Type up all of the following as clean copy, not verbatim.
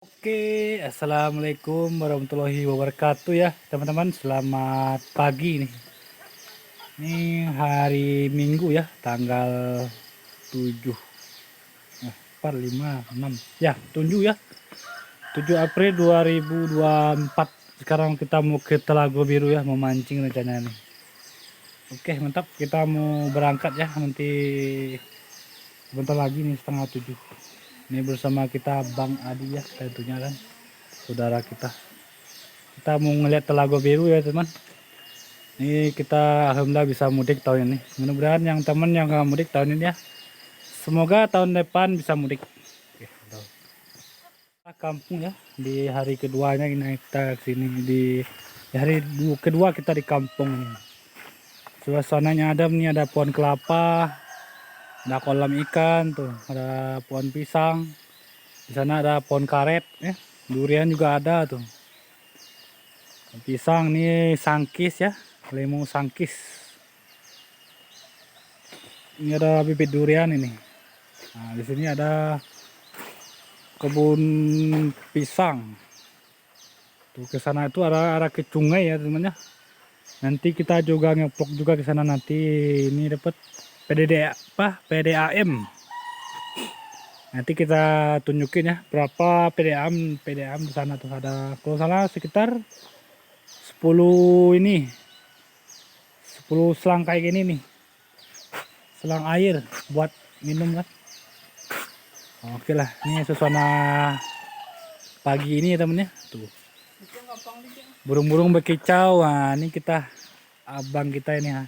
Oke, assalamualaikum warahmatullahi wabarakatuh ya teman-teman. Selamat pagi nih. Ini hari Minggu ya, tanggal 7, 4, 5, 6, ya 7 ya. 7 April 2024. Sekarang kita mau ke Telaga Biru ya, mau mancing rencananya nih. Oke, mantap. Kita mau berangkat ya nanti sebentar lagi nih, setengah 7. Ini bersama kita Bang Adi ya, tentunya kan saudara kita. Kita mau ngeliat Telaga Biru ya teman. Ini kita alhamdulillah bisa mudik tahun ini. Mudah-mudahan yang teman yang nggak mudik tahun ini ya, semoga tahun depan bisa mudik. Oke, kampung ya, di hari keduanya ini kita kesini. Di hari kedua kita di kampung ini. Suasananya adem nih, ada pohon kelapa, ada kolam ikan tuh, ada pohon pisang. Di sana ada pohon karet ya, durian juga ada tuh. Pisang nih sangkis ya, lemon sangkis. Ini ada bibit durian ini. Nah, di sini ada kebun pisang. Tuh ke sana itu arah ke sungai ya teman-teman. Nanti kita juga ngeplok juga ke sana nanti. Ini dapat PDAM. Nanti kita tunjukin ya berapa PDAM di sana tuh, ada kalau salah sekitar 10 ini. 10 selang kayak gini nih. Selang air buat minum kan. Oke lah, ini suasana pagi ini ya temennya. Tuh. Burung-burung berkicau. Nah, ini kita abang kita ini ha.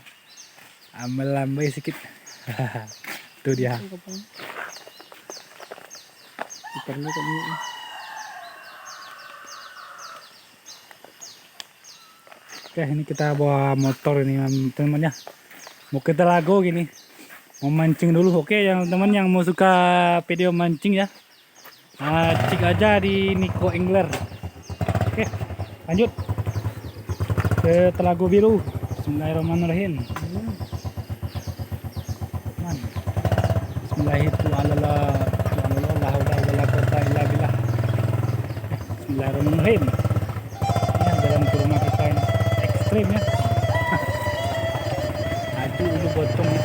Melambai sedikit. Tuh dia. Oke, ini kita bawa motor ini teman-teman ya. Mau ke Telaga gini. Mau mancing dulu. Oke, yang teman yang mau suka video mancing ya, cek aja di Nico Angler. Oke, lanjut ke Telaga Biru. Bismillahirrahmanirrahim. Bismillahirrahmanirrahim. Ini jalan ke rumah kita ini ekstrim ya. Aduh, ini bocong ya.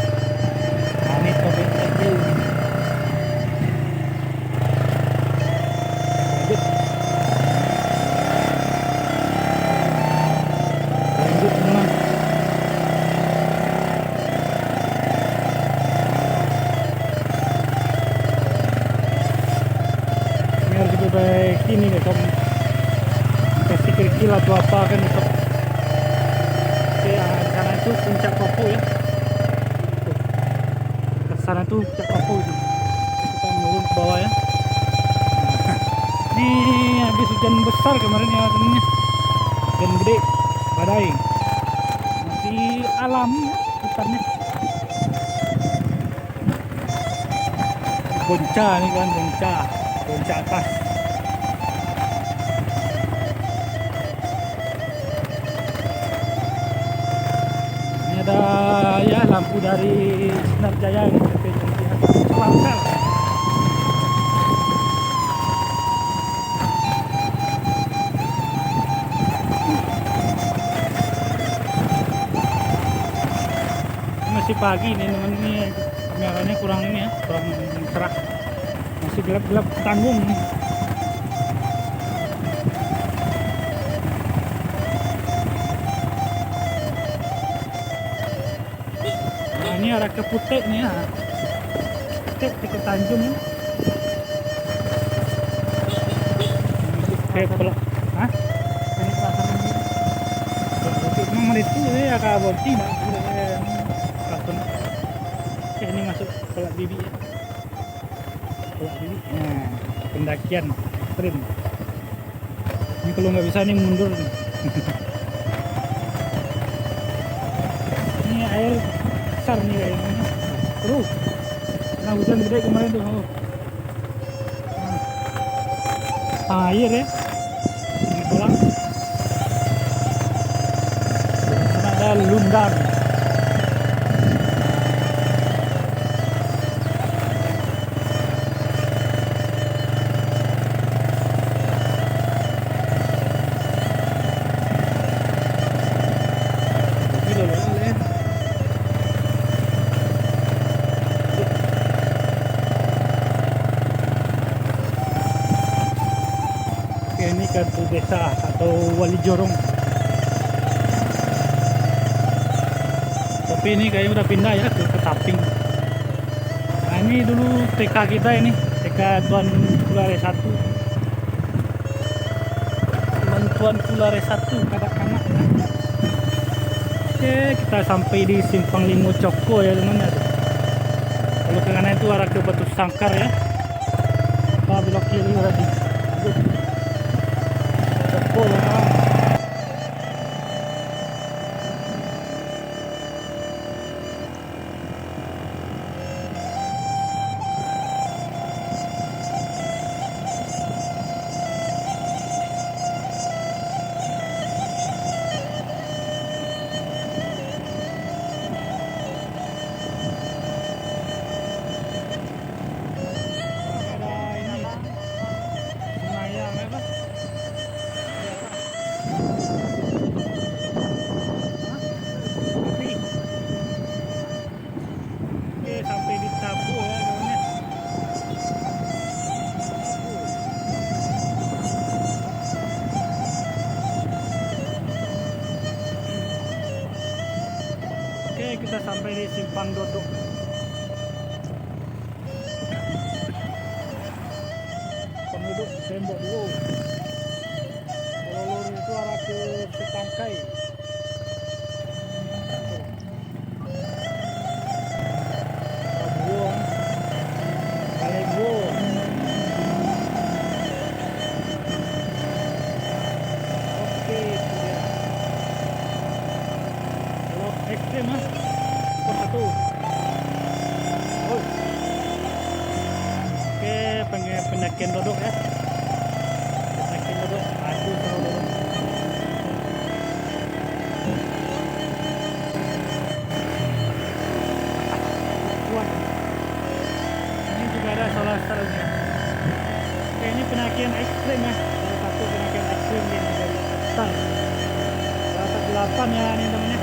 Ini tobek aja. Lanjut teman. Ini harus lebih baik ini nih kamu. Kasih kerikil atau apa kan besok. Oke, karena itu puncak Papua ya. Ke sana tuh puncak Papua itu. Kita menurun ke bawah ya. Ini habis hujan besar kemarin ya temennya. Hujan gede, badai. Masih alami ya hutannya. Bonca nih kan, bonca atas. Ini ada ya lampu dari Sinar Jaya ini. Selangkal. Masih pagi nih teman, ini kameranya kurang ini ya, kurang cerah, masih gelap-gelap tanggung nih. Nah, ini arah ke Putek nih ya, Putek ke Tanjung ya. Oke, kalau hah? Ini pasar ini memang itu ya kabel tidak. Oke, ini masuk Kolak Bibi ya. Kolak Bibi. Nah, pendakian ekstrim. Ini kalau nggak bisa nih mundur nih. Ini air besar nih kayaknya. Terus. Nah, hujan gede kemarin tuh. Oh. Nah, air ya. Ini kolam. Sana ada lundar. ini kartu desa atau wali jorong. Tapi ini kayaknya udah pindah ya ke Ketaping. Nah ini dulu TK kita ini, TK Tuan Kulare 1. Tuan Kulare 1 kanak-kanak. Oke, kita sampai di Simpang Limo Coko ya teman ya. Kalau ke kanan itu arah ke Batu Sangkar ya. Kita belok kiri lagi. Coko ya teman. Sampai di Tabu ya kawannya. Oke, kita sampai di Simpang Dodok. Penduduk tembok dulu. Kalau lurus itu arah ke Setangkai. Ekstrim mas, pos 1. Oke, pendakian Dodok ya. Pendakian Dodok, aku tahu Dodok. Kuat. Ini juga ada solar starnya. Oke, ini pendakian ekstrim ya. Salah satu pendakian ekstrim di negara Pakistan. Salah 8 ya ini temennya.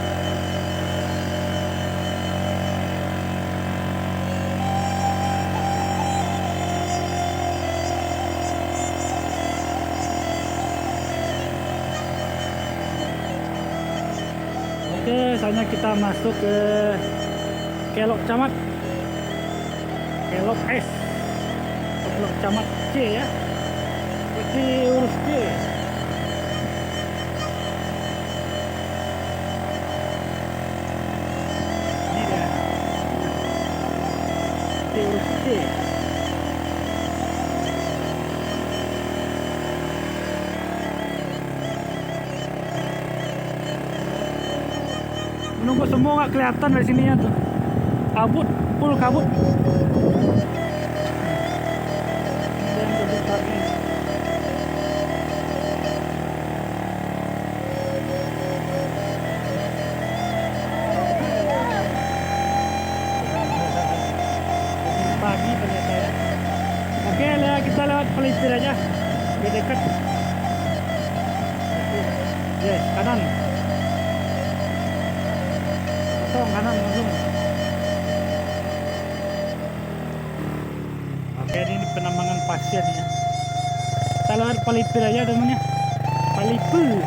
Oke, saatnya kita masuk ke Kelok Camat, Kelok S, Kelok Camat C ya, seperti urus C. Ini dia, seperti urus C. Menunggu semua nggak kelihatan dari sininya tuh, kabut, full kabut. Dan kebutarnya. Pagi ternyata ya. Oke lah, kita lewat Pelipir aja, lebih dekat. Yes, kanan. Kanan langsung. Oke, ini penambangan pasir ya. Kita lewat Pelipir aja temennya. Pelipir.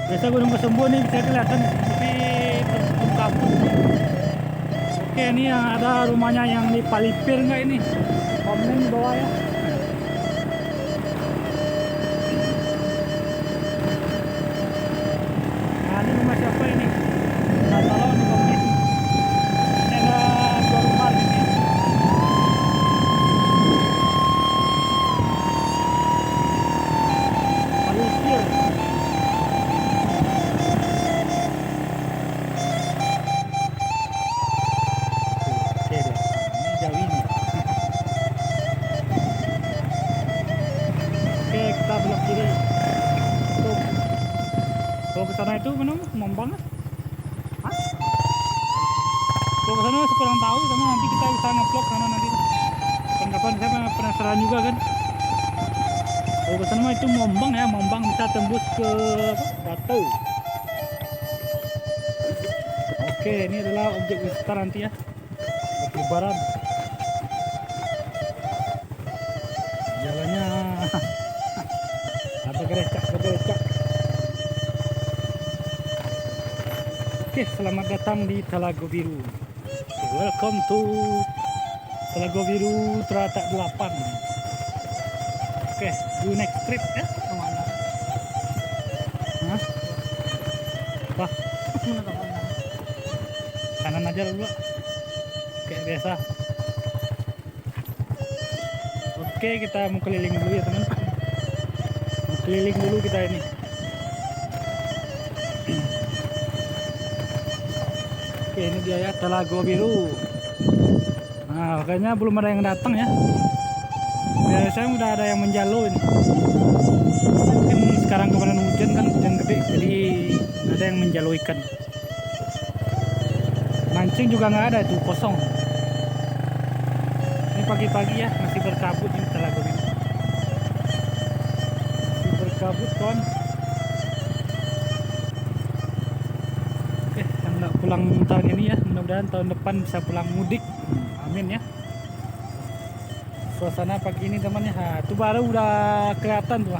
Biasa Gunung Kesembu nih bisa kelihatan tapi tertutup kabut. Oke, ini yang ada rumahnya yang di Pelipir nggak ini? Komen di bawah ya. Siapa ini? Nah, tolong di komen. Ini ada dua rumah di sini. Pelipir. Oke deh. Ini jauh ini. Oke, kita belok kiri. Tuh. Kalau ke sana itu mana? Mombang kan? Hah? Kalau ke sana kurang tahu, karena nanti kita bisa nge-vlog karena nanti kapan-kapan saya penasaran juga kan. Kalau ke sana itu Mombang ya, Mombang bisa tembus ke Batu. Oke, ini adalah objek wisata nanti ya, Batu Barat. Ya, Oke, selamat datang di Telago Biru. Welcome to Telago Biru Teratak 8. Oke, do next trip ya kemana? Hah? Apa? Kanan aja dulu, kayak biasa. Oke, kita mau keliling dulu ya teman. Mau keliling dulu kita ini. Oke, ini dia ya Telago Biru. Nah, kayaknya belum ada yang datang ya. Biasanya udah ada yang menjalo ini. Mungkin sekarang kemarin hujan kan, hujan gede, jadi ada yang menjalo ikan. Mancing juga nggak ada, itu kosong. Ini pagi-pagi ya, masih berkabut ini Telago Biru. Masih berkabut kawan. Oke, yang nggak pulang tahun ini ya, mudah-mudahan tahun depan bisa pulang mudik. Amin ya. Suasana pagi ini temannya, nah, itu baru udah kelihatan tuh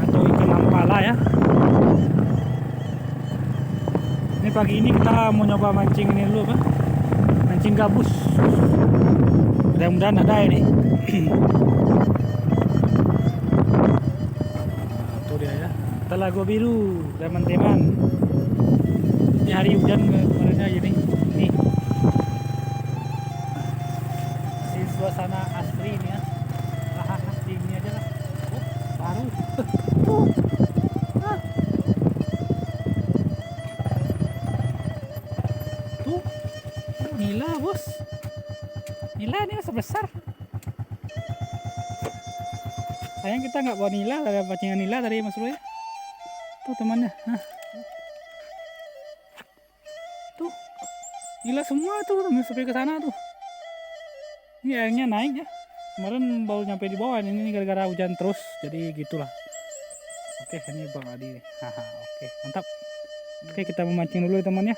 atau ikan ampala ya. Ini pagi ini kita mau nyoba mancing ini dulu apa? Mancing gabus. Mudah-mudahan ada ini. Nah, itu dia ya. Telago Biru, teman-teman. Ini hari hujan kemarin aja nih. Ini. Di suasana asli ini ya. Asli ini aja lah. Oh, baru. Tuh, nila bos. Nila ini sebesar. Sayang kita nggak bawa nila, ada pancingan nila tadi Mas Roy. Tuh temannya. Nah. Tuh, nila semua tuh sampai ke sana tuh. Ini airnya naik ya. Kemarin baru nyampe di bawah ini gara-gara hujan terus, jadi gitulah. Oke, ini Bang Adi nih. Haha, oke, mantap. Oke, kita memancing dulu ya teman ya.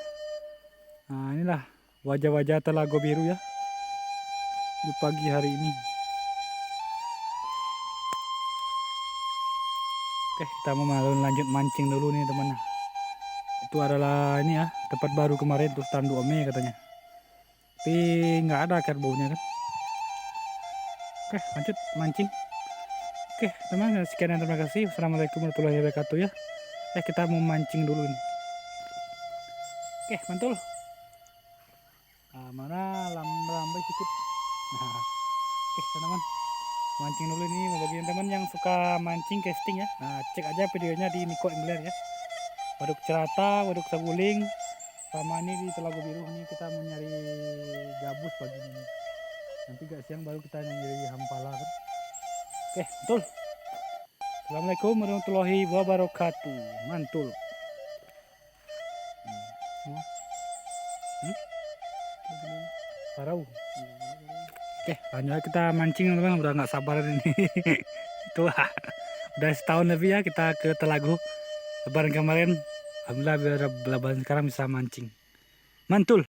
Nah, inilah wajah-wajah Telago Biru ya di pagi hari ini. Oke, kita mau lanjut mancing dulu nih teman. Itu adalah ini ya, tempat baru kemarin tuh, Tandu Ome katanya. Tapi nggak ada kerbaunya kan. Oke, lanjut mancing. Oke teman, sekian dan terima kasih. Assalamualaikum warahmatullahi wabarakatuh ya. Kita mau mancing dulu nih. Oke, mantul. Nah, mana lambai cukup. Nah, oke teman-teman, mancing dulu ini. Bagi teman-teman yang suka mancing casting ya, nah, cek aja videonya di Niko Engler ya. Waduk Cerata, waduk Saguling, sama ini di Telago Biru. Ini kita mau nyari gabus pagi ini. Nanti gak siang baru kita nyari hampala kan. Oke, betul. Assalamualaikum warahmatullahi wabarakatuh. Mantul. Parau. Oke, lanjut kita mancing teman-teman. Udah nggak sabar ini. Itu udah setahun lebih ya kita ke Telago. Lebaran kemarin, alhamdulillah sekarang bisa mancing. Mantul.